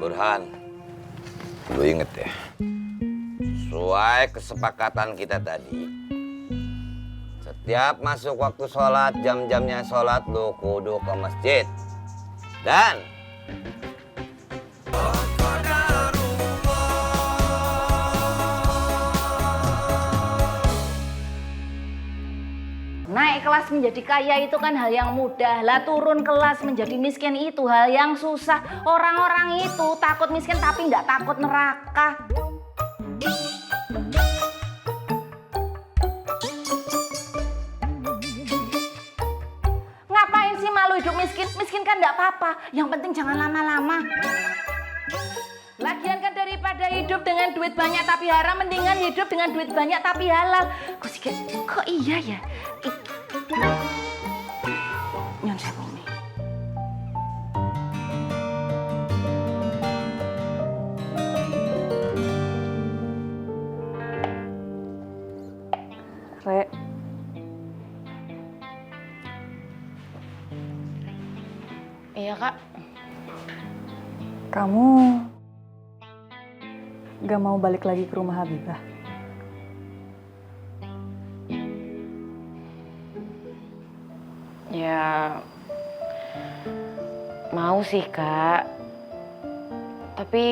Burhan, lu inget ya, sesuai kesepakatan kita tadi, setiap masuk waktu sholat, jam-jamnya sholat, lu kudu ke masjid. Dan naik kelas menjadi kaya itu kan hal yang mudah. Lah turun kelas menjadi miskin itu hal yang susah. Orang-orang itu takut miskin tapi nggak takut neraka. Ngapain sih malu hidup miskin? Miskin kan nggak apa-apa. Yang penting jangan lama-lama. Lagian kan daripada hidup dengan duit banyak tapi haram, mendingan hidup dengan duit banyak tapi halal. Kok iya ya? Nyon sewu nih. Rek. Iya, Kak. Kamu gak mau balik lagi ke rumah Habibah? Ya, mau sih Kak. Tapi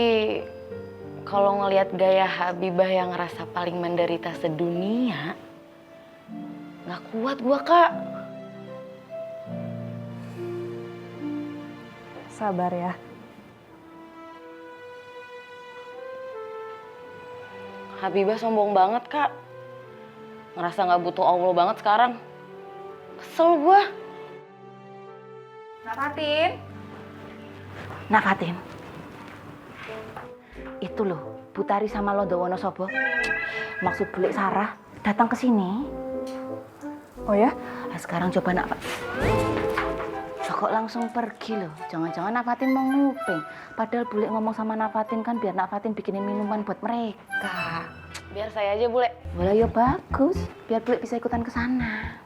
kalau ngelihat gaya Habibah yang ngerasa paling menderita sedunia, nggak kuat gua Kak. Sabar ya. Habibah sombong banget Kak. Ngerasa nggak butuh Allah banget sekarang. Kesel gua. Nak Fatin. Itu loh, Butari sama Londo Wonosobo. Maksud Bulik Sarah datang ke sini. Oh ya? Nah, sekarang coba Nak kok langsung pergi loh. Jangan-jangan Nak Fatin mau nguping. Padahal Bulik ngomong sama Nak Fatin kan biar Nak Fatin bikinin minuman buat mereka. Biar saya aja Bule. Boleh ya bagus. Biar Bulik bisa ikutan ke sana.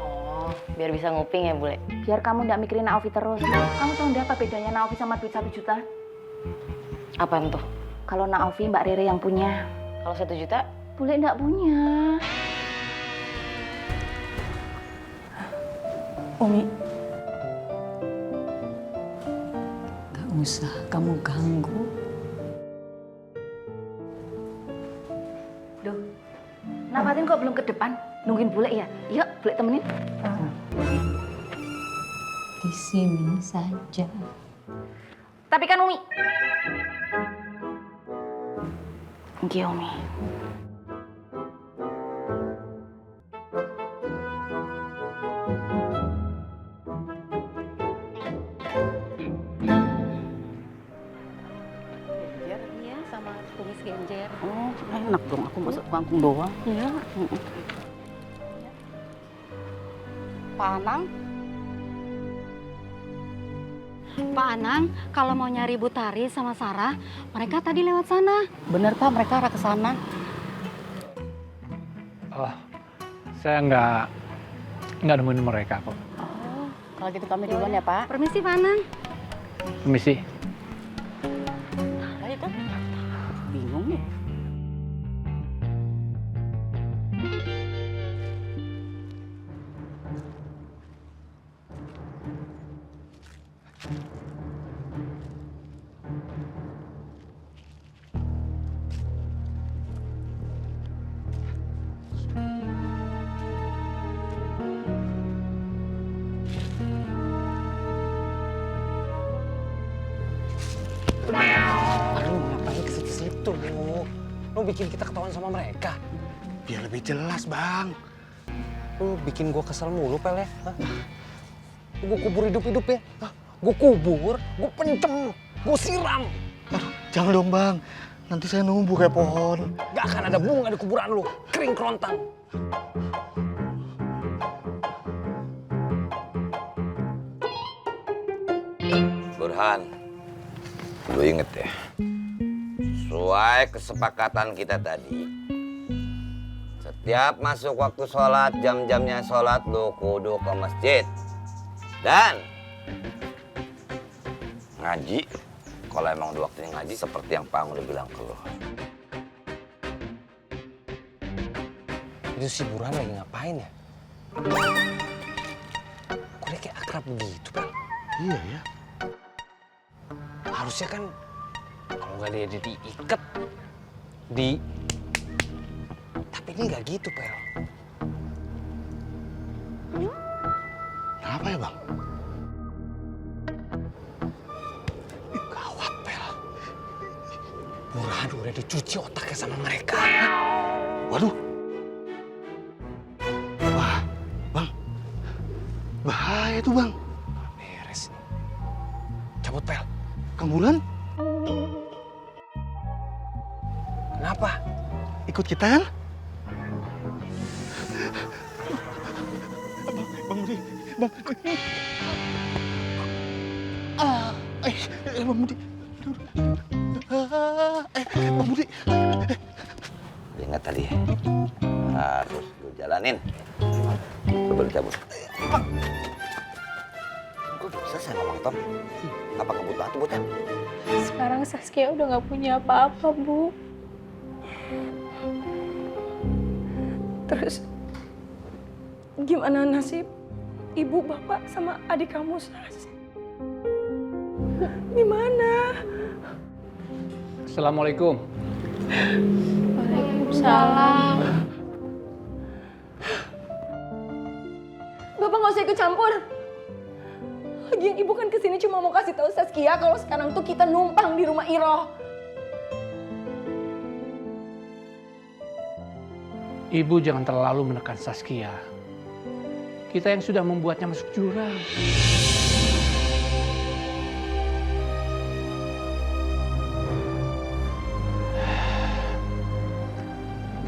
Oh, biar bisa nguping ya Bule. Biar kamu nggak mikirin Naofi terus. Kamu tahu nggak apa bedanya Naofi sama duit 1 juta? Apaan tuh? Kalau Naofi Mbak Rere yang punya. Kalau 1 juta? Bulik nggak punya. Umi. Gak usah kamu ganggu. Duh, Nak Fatin kok belum ke depan? Nungguin Bulik ya? Yuk, Bulik temenin. Di sini saja. Tapi kan Umi. Nggih, Umi. Iya, sama tumis genjer. Oh, enak dong. Aku masak kangkung doang. Iya. Pak Anang, Pak Anang, kalau mau nyari Butari sama Sarah, mereka tadi lewat sana. bener Pak mereka arah ke sana. Oh, saya nggak nemuin mereka kok. Oh, kalau gitu kami duluan ya Pak. Permisi Pak Anang. Permisi. Sarah itu bingung nih. Aduh, ngapain ke situ-situ lu? Lu bikin kita ketahuan sama mereka. Biar lebih jelas, Bang. Lu bikin gua kesel mulu, Pel ya. Hah? Gua kubur hidup-hidup ya. Hah? Gua kubur, gua pencem, gua siram. Aduh, jangan dong Bang, nanti saya numbuh kayak pohon. Gak akan ada bunga di kuburan lu, kering kerontang. Burhan, lu inget ya, sesuai kesepakatan kita tadi, setiap masuk waktu sholat, jam-jamnya sholat, lu kudu ke masjid. Dan ngaji kalau emang udah waktunya ngaji seperti yang Pang udah bilang ke lo. Itu si Burhan lagi ngapain ya? Kok dia kayak akrab begitu, Pel? Iya ya. Harusnya kan kalau nggak dia diikat, tapi ini nggak gitu, Pel. Kenapa ya bang? Gawat, Pel. Burhan udah dicuci otaknya sama mereka. Waduh. Wah, bang. Bahaya tuh bang. Beres nih. Cabut, Pel. Kang Burhan Kenapa? ikut kita kan? Bang Budi, bang. Bang Budi. Bang Budi. Ingat tadi, harus lu jalanin. Coba lu cabut. Kok udah selesai ngomong, Tom? Apa ngebut banget tuh bocah? Sekarang Saskia udah nggak punya apa-apa, Bu. Terus gimana nasib ibu, bapak, sama adik kamu, Sas? Gimana? Assalamualaikum. Waalaikumsalam. Bapak nggak usah ikut campur. Lagian ibu kan kesini cuma mau kasih tahu Saskia kalau sekarang tuh kita numpang di rumah Iroh. Ibu jangan terlalu menekan Saskia. Kita yang sudah membuatnya masuk jurang.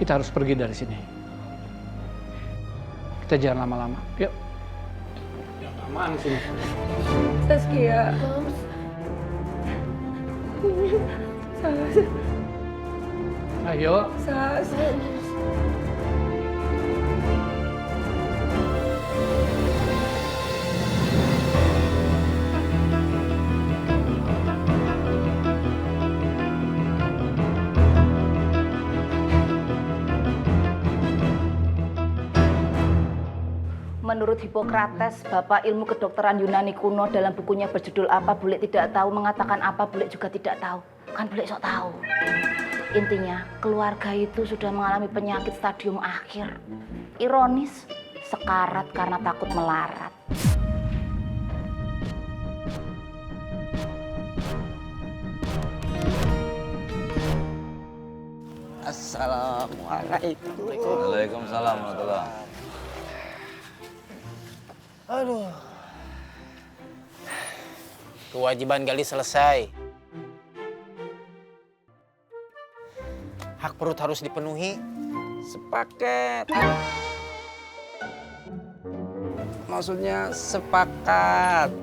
Kita harus pergi dari sini. Kita jangan lama-lama. Yuk. Jangan lamaan sini. Saskia. Sas. Ayo. Sas. Menurut Hippocrates, bapak ilmu kedokteran Yunani kuno dalam bukunya berjudul Apa Bule Tidak Tahu mengatakan apa Bule juga tidak tahu. Kan Bule sok tahu. Intinya, keluarga itu sudah mengalami penyakit stadium akhir. Ironis, sekarat karena takut melarat. Assalamualaikum. Waalaikumsalam warahmatullahi. Aduh. Kewajiban Gali selesai. Hak perut harus dipenuhi. Sepaket. Maksudnya sepakat.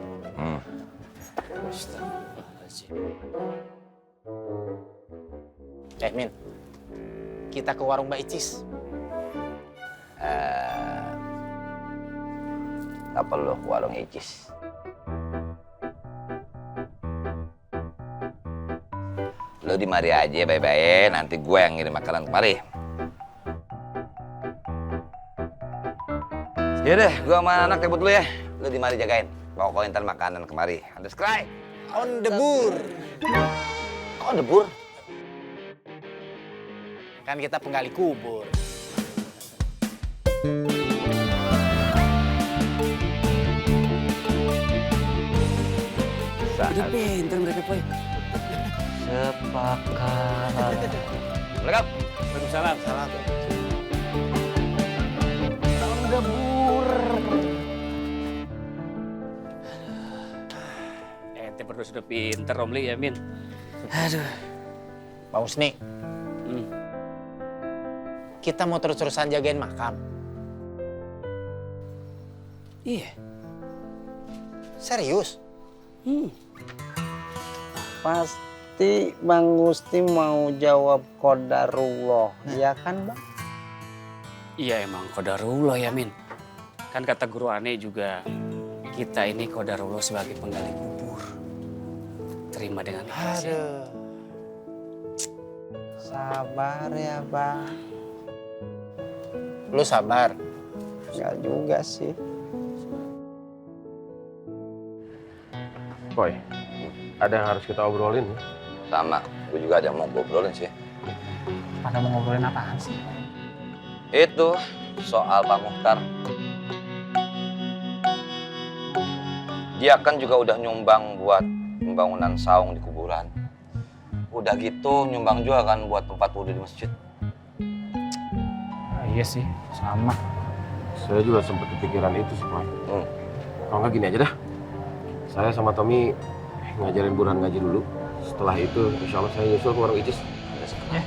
Min, kita ke warung Mbak Icis. Nggak perlu ke warung Icis. Lo di mari aja bye-bye, nanti gue yang ngirim makanan kemari. Yaudah, gue sama anak cabut dulu ya. Lo di mari jagain. Pokoknya ntar makanan kemari. Underscribe. On the bur. Kok on the bur? Kan kita penggali kubur. Udah pinter mereka, Poy. Sepakat. Assalamualaikum. Waalaikumsalam. Salam. Udah bur. Ente berdua sudah pinter, Romli ya, Min. Aduh. Pak Husni. Kita mau terus-terusan jagain makam. Iya. Serius? Pasti Bang Gusti mau jawab qadarullah, ya kan Bang? Iya emang qadarullah ya, Min. Kan kata guru aneh juga, kita ini qadarullah sebagai penggali kubur. terima dengan ikhlas ya. Aduh. Sabar ya, Bang. Lu sabar? Enggak juga sih. Boy, ada yang harus kita obrolin ya? Sama, gue juga ada yang mau ngobrolin sih. Pada mau ngobrolin apaan sih? Itu soal Pak Mukhtar. Dia kan juga udah nyumbang buat pembangunan saung di kuburan. Udah gitu nyumbang juga kan buat tempat wudhu di masjid. Iya sih, sama. Saya juga sempat kepikiran itu sih, Boy. Kalau nggak gini aja dah. Saya sama Tommy ngajarin Burhan ngaji dulu. Setelah itu, insya Allah saya nyusul ke warung Icis. Ya,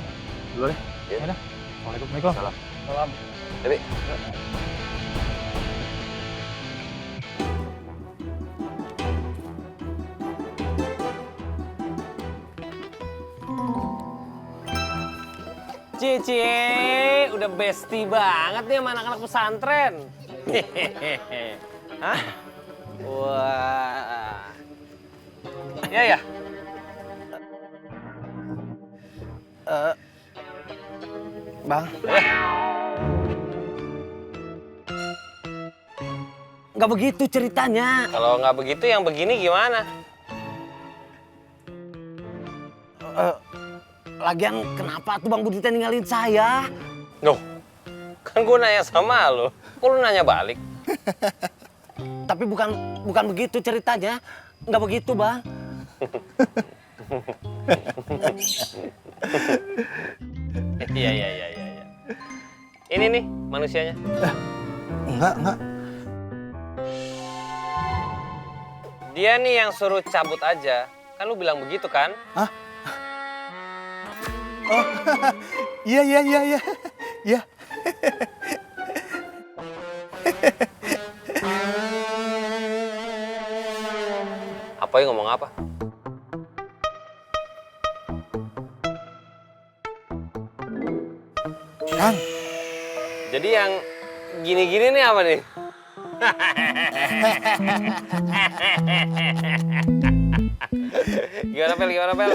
Dulu deh. ya udah. Waalaikumsalam. Salam. Salam. Dewi. Cie, udah bestie banget nih sama anak-anak pesantren. Hehehe. Hah? Wah. Ya. Bang. Nggak begitu ceritanya. Kalau nggak begitu, yang begini gimana? Lagian kenapa tuh Bang Budi ninggalin saya? Loh, kan gue nanya sama lo. Kok lu nanya balik? Tapi bukan begitu ceritanya. Nggak begitu, Bang. Iya. Ini nih manusianya. Enggak. Dia nih yang suruh cabut aja. Kan lu bilang begitu kan? Hah? Oh, iya. Ya. Apa yang ngomong apa? Kang. Jadi yang gini-gini nih apa nih? Gimana Pel?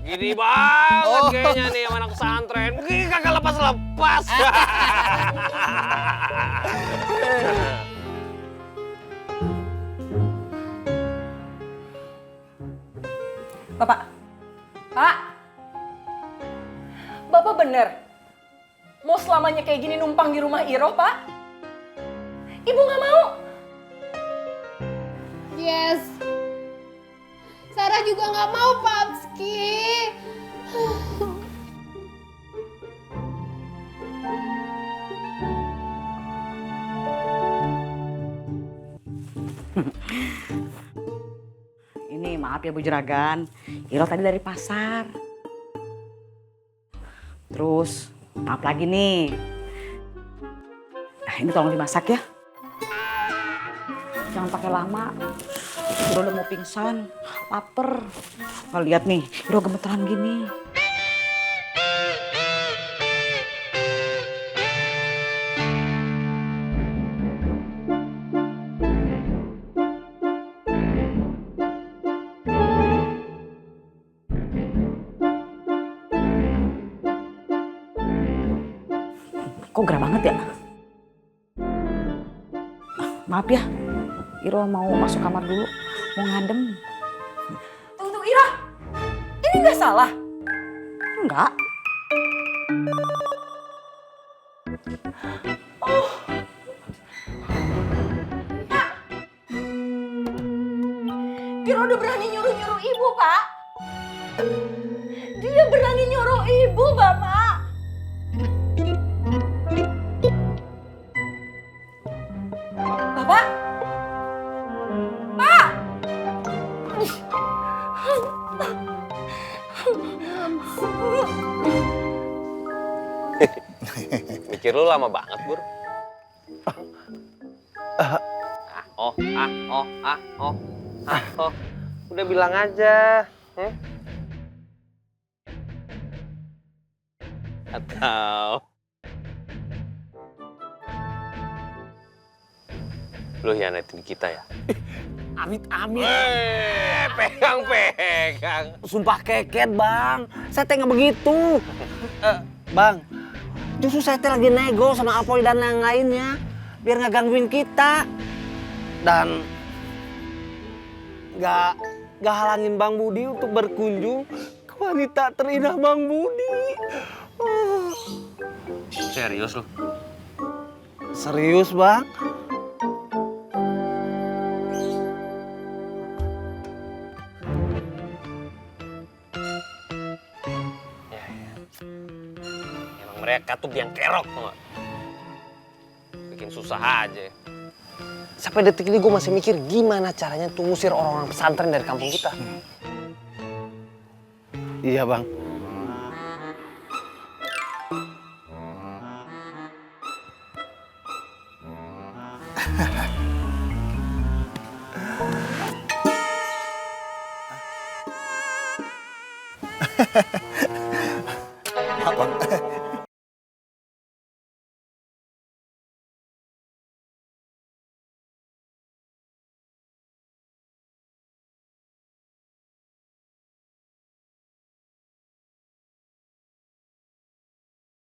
Gini banget kayaknya nih sama anak pesantren. Gini kagak lepas-lepas. Bapak bener mau selamanya kayak gini numpang di rumah Iro, Pak? Ibu nggak mau. Yes. Sarah juga nggak mau, Papski. Ini maaf ya Bu Juragan, Iro tadi dari pasar. Terus maaf lagi nih. Nah, ini tolong dimasak ya. Jangan pakai lama. Iro udah mau pingsan, lapar. Kalau lihat nih, Iro gemeteran gini. Kok gerah banget ya? Maaf ya, Iro mau masuk kamar dulu, mau ngadem. Tunggu, Ira. Ini nggak salah? Enggak. Oh. Pak. Ira udah berani nyuruh-nyuruh ibu, Pak. Dia berani nyuruh ibu, Bapak. Bapak? Pak! Mikir lu lama banget, Bur. Udah bilang aja. Atau lu hianatin kita ya? Amit-amit. Pegang. Sumpah keket, Bang. Saya teh nggak begitu. Bang, justru saya teh lagi nego sama Apoy dan yang lainnya. Biar nggak gangguin kita. Dan nggak halangin Bang Budi untuk berkunjung ke wanita terindah Bang Budi. Serius lu? Serius, Bang? Emang mereka tuh biang kerok, tau gak? Bikin susah aja. Sampai detik ini gue masih mikir gimana caranya tuh ngusir orang-orang pesantren dari kampung kita. Iya, Bang. Maaf, Bang.